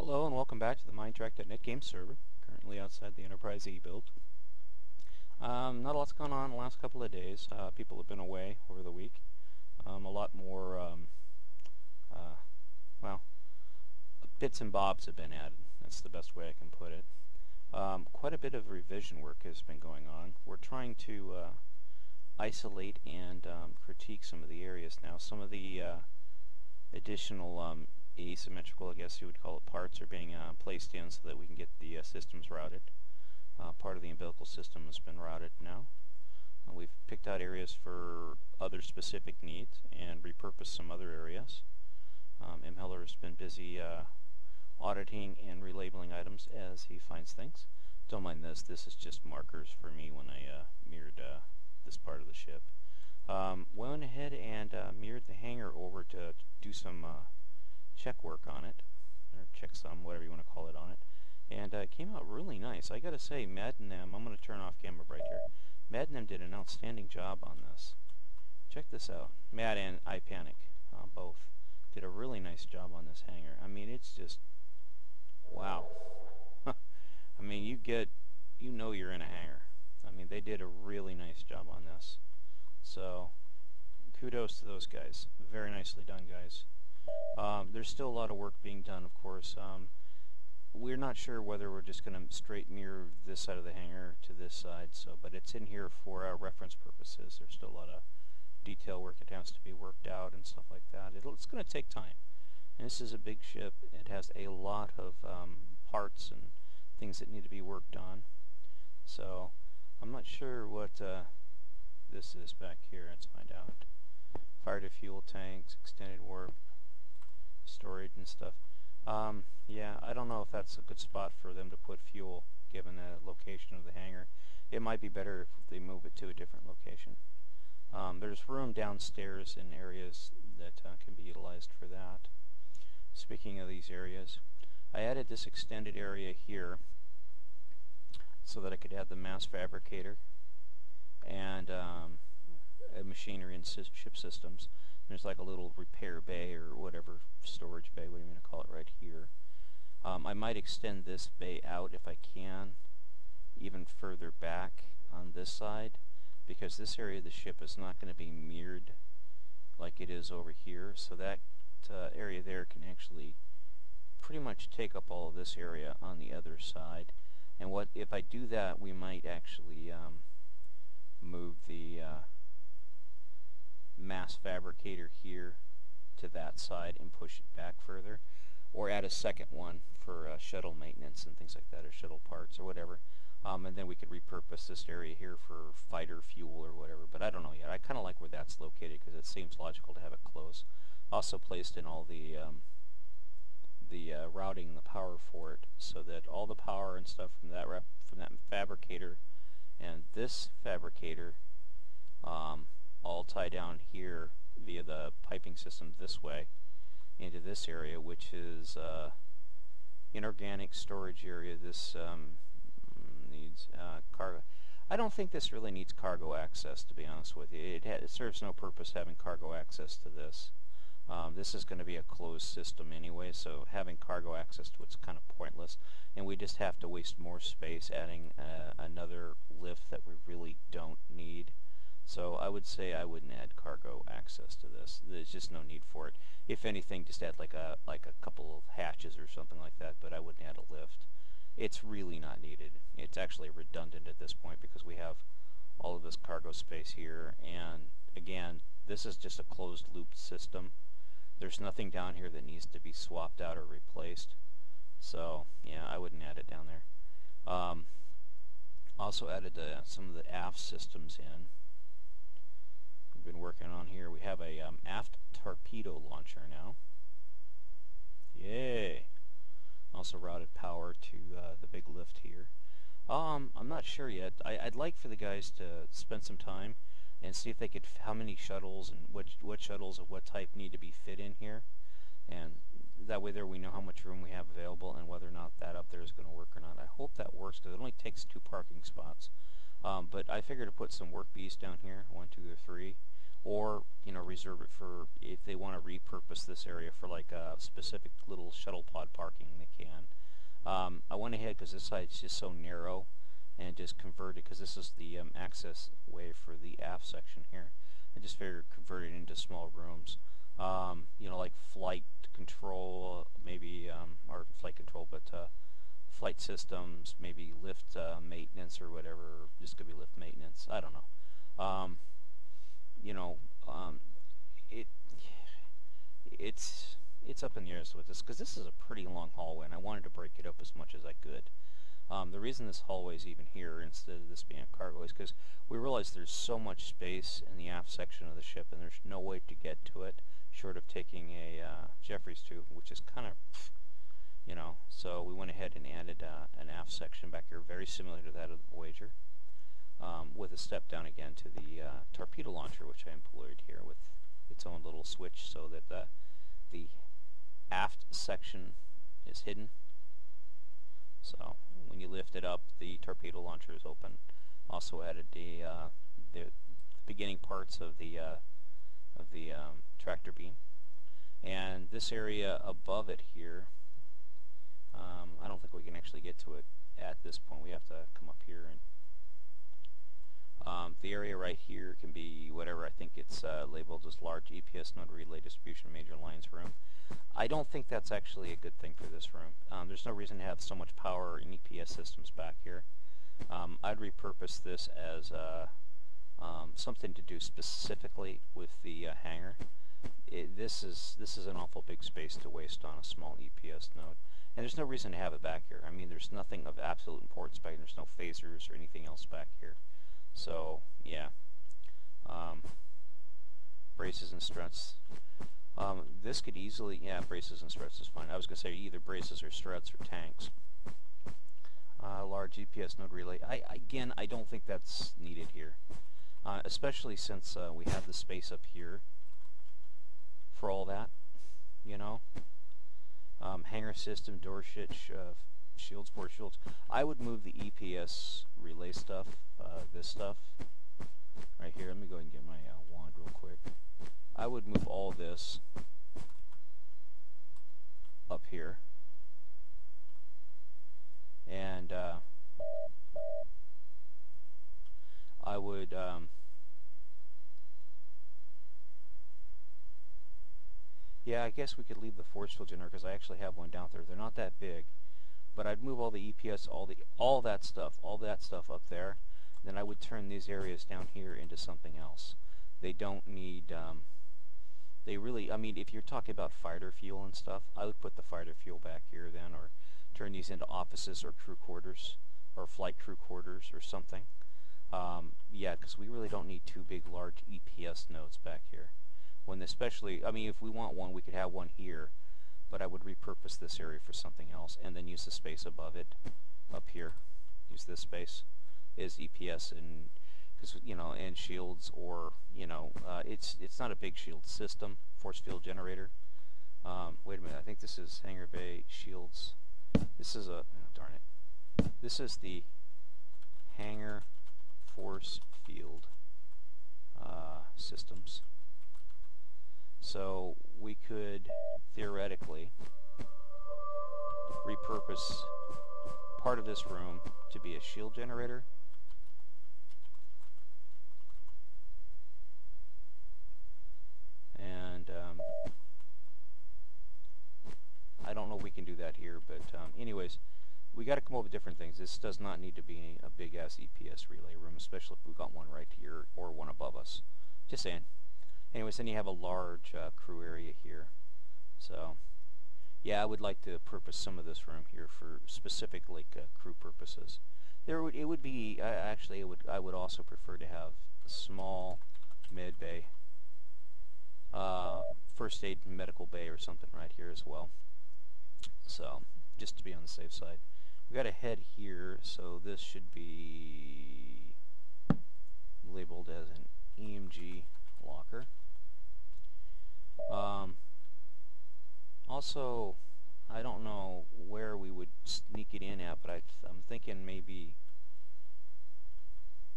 Hello and welcome back to the Minetrek.net game server, currently outside the Enterprise E build. Not a lot's going on the last couple of days. People have been away over the week. A lot more, well, bits and bobs have been added. That's the best way I can put it. Quite a bit of revision work has been going on. We're trying to isolate and critique some of the areas now. Some of the additional asymmetrical, I guess you would call it, parts are being placed in so that we can get the systems routed. Part of the umbilical system has been routed now. We've picked out areas for other specific needs and repurposed some other areas. M. Heller has been busy auditing and relabeling items as he finds things. Don't mind this. This is just markers for me when I mirrored this part of the ship. Went ahead and mirrored the hangar over to do some check work on it, or checksum, whatever you want to call it, on it, and it came out really nice. I gotta say, Matt and them, I'm going to turn off camera right here, Matt and them did an outstanding job on this. Check this out. Matt and iPanic both did a really nice job on this hangar. I mean, it's just, wow. I mean, you know you're in a hangar. I mean, they did a really nice job on this. So, kudos to those guys. Very nicely done, guys. There's still a lot of work being done, of course. We're not sure whether we're just going to straight mirror this side of the hangar to this side, but it's in here for reference purposes. There's still a lot of detail work that has to be worked out and stuff like that. It's going to take time. And this is a big ship. It has a lot of parts and things that need to be worked on. So I'm not sure what this is back here. Let's find out. Fire to fuel tanks, extended warp, storage and stuff. Yeah, I don't know if that's a good spot for them to put fuel given the location of the hangar. It might be better if they move it to a different location. There's room downstairs in areas that can be utilized for that. Speaking of these areas, I added this extended area here so that I could add the mass fabricator and machinery and ship systems. There's like a little repair bay or whatever, storage bay, what do you want to call it, right here. I might extend this bay out if I can, even further back on this side, because this area of the ship is not going to be mirrored like it is over here, so that area there can actually pretty much take up all of this area on the other side. And what if I do that, we might actually move the mass fabricator here to that side and push it back further, or add a second one for shuttle maintenance and things like that, or shuttle parts or whatever, and then we could repurpose this area here for fighter fuel or whatever, but I don't know yet. I kind of like where that's located because it seems logical to have it close. Also placed in all the routing and the power for it, so that all the power and stuff from that fabricator and this fabricator all tie down here via the piping system this way into this area, which is inorganic storage area. This needs cargo. I don't think this really needs cargo access, to be honest with you. It serves no purpose having cargo access to this. This is going to be a closed system anyway, so having cargo access to it's kind of pointless, and we just have to waste more space adding another lift that we really don't need. So I would say I wouldn't add cargo access to this. There's just no need for it. If anything, just add like a couple of hatches or something like that, but I wouldn't add a lift. It's really not needed. It's actually redundant at this point because we have all of this cargo space here, and again, this is just a closed loop system. There's nothing down here that needs to be swapped out or replaced. So yeah, I wouldn't add it down there. Also added some of the aft systems in. We've been working on here. We have a aft torpedo launcher now. Yay! Also routed power to the big lift here. I'm not sure yet. I'd like for the guys to spend some time and see if they could, how many shuttles and what shuttles of what type need to be fit in here, and that way there we know how much room we have available and whether or not that up there is going to work or not. I hope that works because it only takes 2 parking spots. But I figured to put some work bees down here, 1, 2, or 3, or reserve it for if they want to repurpose this area for like a specific little shuttle pod parking, they can. I went ahead because this side is just so narrow and just converted, because this is the access way for the aft section here. I just figured convert it into small rooms. Like flight control, maybe, or flight control, but flight systems, maybe lift maintenance or whatever. Just could be lift maintenance. I don't know. It's up in the air with this, because this is a pretty long hallway, and I wanted to break it up as much as I could. The reason this hallway is even here instead of this being a cargo is because we realized there's so much space in the aft section of the ship, and there's no way to get to it short of taking a Jeffries tube, which is kind of, so we went ahead and added an aft section back here, very similar to that of the Voyager, with a step down again to the torpedo launcher, which I employed here with its own little switch so that the aft section is hidden. So when you lift it up, the torpedo launcher is open. Also added the beginning parts of the tractor beam, and this area above it here. I don't think we can actually get to it at this point. We have to come up here, and the area right here can be whatever. I think it's labeled as large EPS node relay distribution major lines room. I don't think that's actually a good thing for this room. There's no reason to have so much power in EPS systems back here. I'd repurpose this as something to do specifically with the hangar. This is an awful big space to waste on a small EPS node, and there's no reason to have it back here. I mean, there's nothing of absolute importance back here. There's no phasers or anything else back here. So yeah, braces and struts. This could easily, braces and struts is fine. I was going to say either braces or struts or tanks. Large EPS node relay. I don't think that's needed here, especially since we have the space up here for all that, Hangar system, door shields, port shields. I would move the EPS relay stuff, this stuff, right here. Let me go ahead and get my wand real quick. I would move all this up here, and I would I guess we could leave the force field generator because I actually have one down there. They're not that big, but I'd move all the EPS, all that stuff up there. Then I would turn these areas down here into something else. They don't need. They really, I mean, if you're talking about fighter fuel and stuff, I would put the fighter fuel back here then, or turn these into offices or crew quarters, or flight crew quarters or something. Because we really don't need two big, large EPS nodes back here. When especially, I mean, if we want one, we could have one here, but I would repurpose this area for something else, and then use the space above it, up here. Use this space as EPS, and because and shields, or it's not a big shield system, force field generator. Wait a minute, I think this is hangar bay shields. This is darn it. This is the hangar force field systems. So we could theoretically repurpose part of this room to be a shield generator. And I don't know if we can do that here, but anyways, we got to come up with different things. This does not need to be a big ass EPS relay room, especially if we've got one right here or one above us. Just saying. Anyways, then you have a large crew area here. So yeah, I would like to purpose some of this room here for specific crew purposes. I would also prefer to have a small med bay, first aid medical bay or something right here as well. So just to be on the safe side. We got a head here, so this should be labeled as an EMG locker. Also, I don't know where we would sneak it in at, but I'm thinking maybe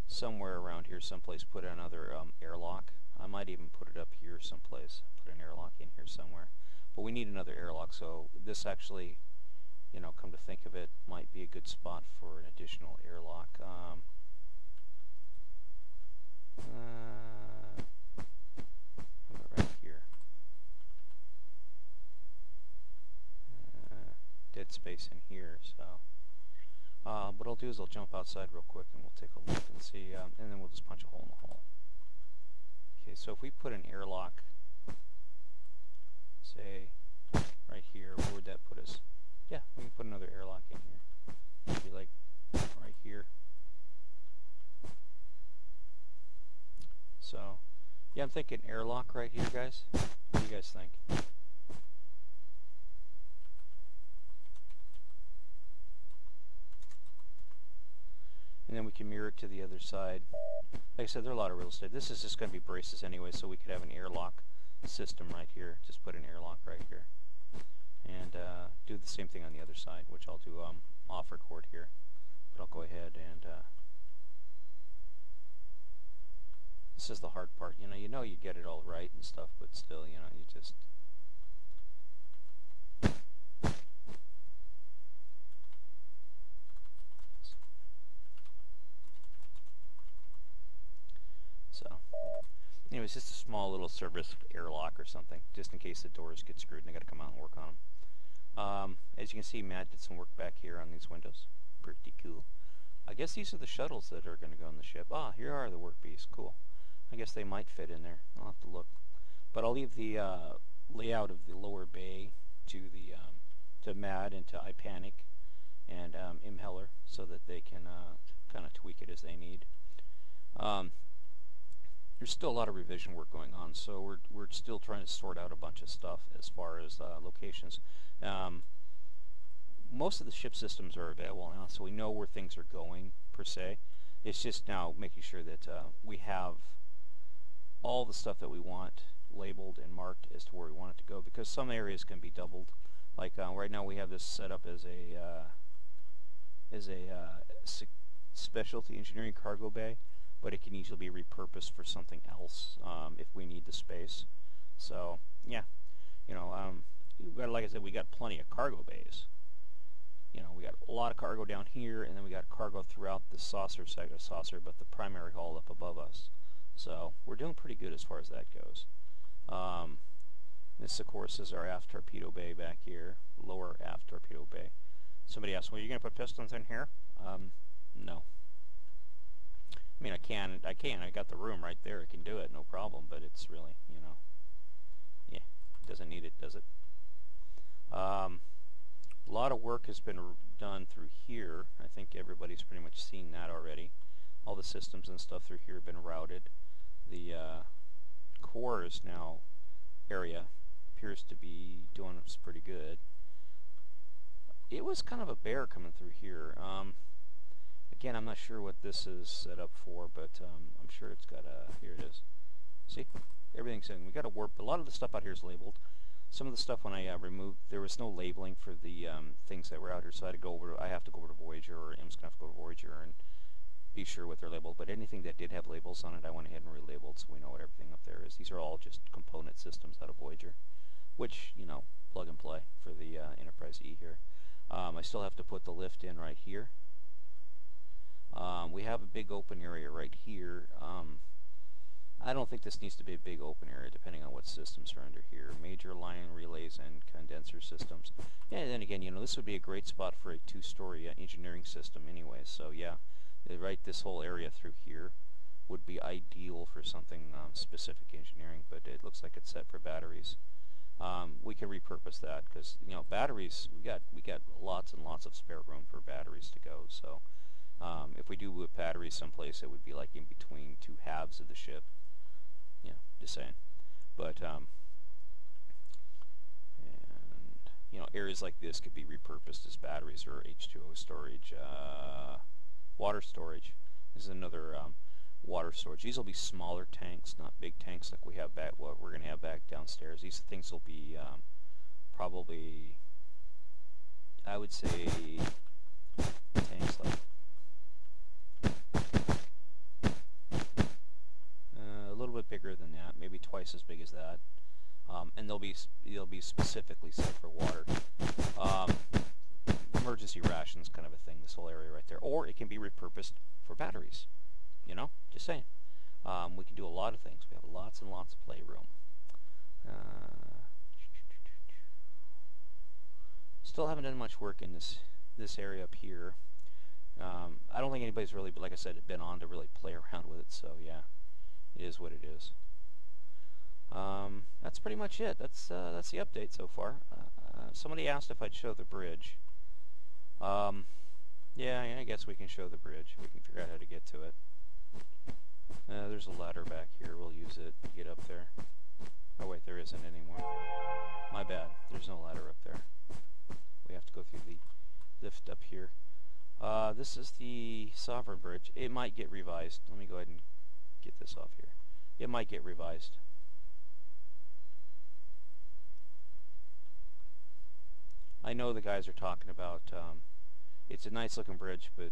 somewhere around here someplace put another airlock. I might even put it up here someplace. Put an airlock in here somewhere. But we need another airlock, so this actually, you know, come to think of it, might be a good spot for an additional airlock. How about right here? Dead space in here, so what I'll do is I'll jump outside real quick and we'll take a look and see, and then we'll just punch a hole in the hull. Okay, so if we put an airlock, say, right here, where would that put us? Yeah, we can put another airlock in here. Maybe like right here. So, yeah, I'm thinking airlock right here, guys. What do you guys think? And then we can mirror it to the other side. Like I said, there are a lot of real estate. This is just going to be braces anyway, so we could have an airlock system right here. Just put an airlock right here. And do the same thing on the other side, which I'll do off record here. But I'll go ahead and... this is the hard part. You know you get it all right and stuff, but still, you know, you just... So, anyways, just a small little service airlock or something, just in case the doors get screwed and I got to come out and work on them. As you can see, Matt did some work back here on these windows. Pretty cool. I guess these are the shuttles that are going to go on the ship. Ah, here are the work bees. Cool. I guess they might fit in there. I'll have to look. But I'll leave the layout of the lower bay to the to Matt and to iPanic and Imheller so that they can kind of tweak it as they need. There's still a lot of revision work going on, so we're still trying to sort out a bunch of stuff as far as locations. Most of the ship systems are available now, so we know where things are going, per se. It's just now making sure that we have all the stuff that we want labeled and marked as to where we want it to go, because some areas can be doubled. Like right now we have this set up as a specialty engineering cargo bay, but it can easily be repurposed for something else if we need the space. So yeah, you know, like I said, we got plenty of cargo bays. You know, we got a lot of cargo down here, and then we got cargo throughout the saucer but the primary hull up above us. So we're doing pretty good as far as that goes. This, of course, is our aft torpedo bay back here, lower aft torpedo bay. Somebody asked, well, are you going to put pistons in here? No. I mean, I can. I got the room right there. I can do it, no problem. But it's really, you know, yeah, doesn't need it, does it? A lot of work has been done through here. I think everybody's pretty much seen that already. All the systems and stuff through here have been routed. The cores now area appears to be doing pretty good. It was kind of a bear coming through here. Again, I'm not sure what this is set up for, but I'm sure it's got a... Here it is. See? Everything's in. We got a warp. A lot of the stuff out here is labeled. Some of the stuff when I removed, there was no labeling for the things that were out here, so I have to go over to Voyager, or M's gonna have to go to Voyager and be sure what they're labeled. But anything that did have labels on it, I went ahead and relabeled, so we know what everything up there is. These are all just component systems out of Voyager, which, you know, plug and play for the Enterprise E here. I still have to put the lift in right here. We have a big open area right here. I don't think this needs to be a big open area, depending on what systems are under here. Major line relays and condenser systems. Yeah, and then again, you know, this would be a great spot for a two-story engineering system anyway. So yeah, right, this whole area through here would be ideal for something specific engineering, but it looks like it's set for batteries. We can repurpose that because, you know, batteries, we got lots and lots of spare room for batteries to go. So if we do with batteries someplace, it would be like in between two halves of the ship. Yeah, just saying. But and you know, areas like this could be repurposed as batteries or H2O storage, water storage. This is another water storage. These will be smaller tanks, not big tanks like we have back. What we're going to have back downstairs. These things will be probably, I would say, tanks like a little bit bigger than that, twice as big as that, and they'll be specifically set for water. Emergency rations kind of a thing, this whole area right there. Or it can be repurposed for batteries. You know, just saying. We can do a lot of things. We have lots and lots of playroom. Still haven't done much work in this area up here. I don't think anybody's really, like I said, been on to really play around with it. So yeah, it is what it is. That's pretty much it. That's the update so far. Somebody asked if I'd show the bridge. Yeah, I guess we can show the bridge. We can figure out how to get to it. There's a ladder back here. We'll use it to get up there. Oh wait, there isn't anymore. My bad. There's no ladder up there. We have to go through the lift up here. This is the Sovereign Bridge. It might get revised. Let me go ahead and get this off here. It might get revised. I know the guys are talking about, it's a nice looking bridge, but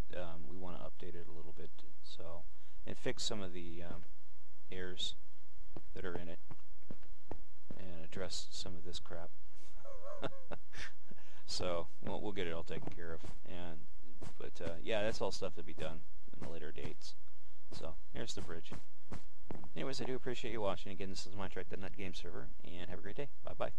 we want to update it a little bit, so, and fix some of the errors that are in it, and address some of this crap. So we'll get it all taken care of, but yeah, that's all stuff to be done in the later dates. So here's the bridge. Anyways, I do appreciate you watching. Again, this is Minetrek, the Nut Game Server, and have a great day. Bye bye.